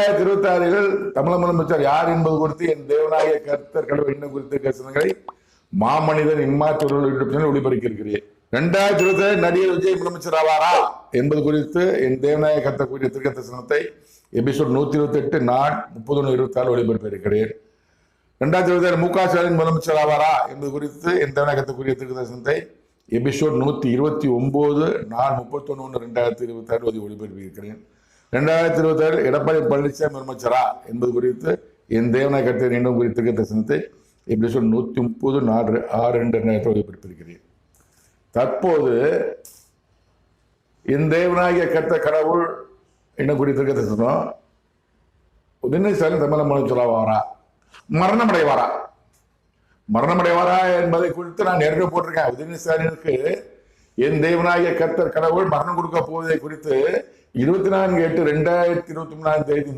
2026 தமிழக முதலமைச்சர் யார் என்பது குறித்து என் தேவநாயக கர்த்தர் கடவுள் என்ன குறித்த கருத்துக்களை மாமனிதன் இம்மாற்றோடு ஒளிபரப்பி இருக்கிறேன். 2026 நடிகர் விஜய் முதலமைச்சர் ஆவாரா என்பது குறித்து என் தேவநாயக கர்த்தர் கூறிய திருக்க தரிசனத்தை எபிசோட் 128 நாள் 30/1/26 ஒளிபரப்பி இருக்கிறேன். 2026 மு க ஸ்டாலின் முதலமைச்சர் ஆவாரா என்பது குறித்து என் தேவநாயக கர்த்தர் கூறிய திருக்க தரிசனத்தை எபிசோட் 129 நாள் 31/1/2026 ஒளிபரப்பி இருக்கிறேன். 2026 எடப்பாடி பழனிசாமி முதலமைச்சரா என்பது குறித்து என் தேவநாயக கர்த்தர் மீண்டும் குறித்திருக்க தரிசனத்தை எபிசோட் 130 நாள் 6/2/2026 ஒளிபரப்பியிருக்கிறேன். தற்போது என் தேவநாயக கர்த்தர் கடவுள் என்ன குறித்திருக்க தரிசனம், உதயநிதி ஸ்டாலின் தமிழக முதலமைச்சராவாரா, மரணமடைவாரா என்பதை குறித்து நான் நேரடியாக போட்டிருக்கேன். உதயநிதி ஸ்டாலினுக்கு என் தேவநாயக கர்த்தர் கடவுள் மரணம் கொடுக்க போவதை குறித்து 24/8/2023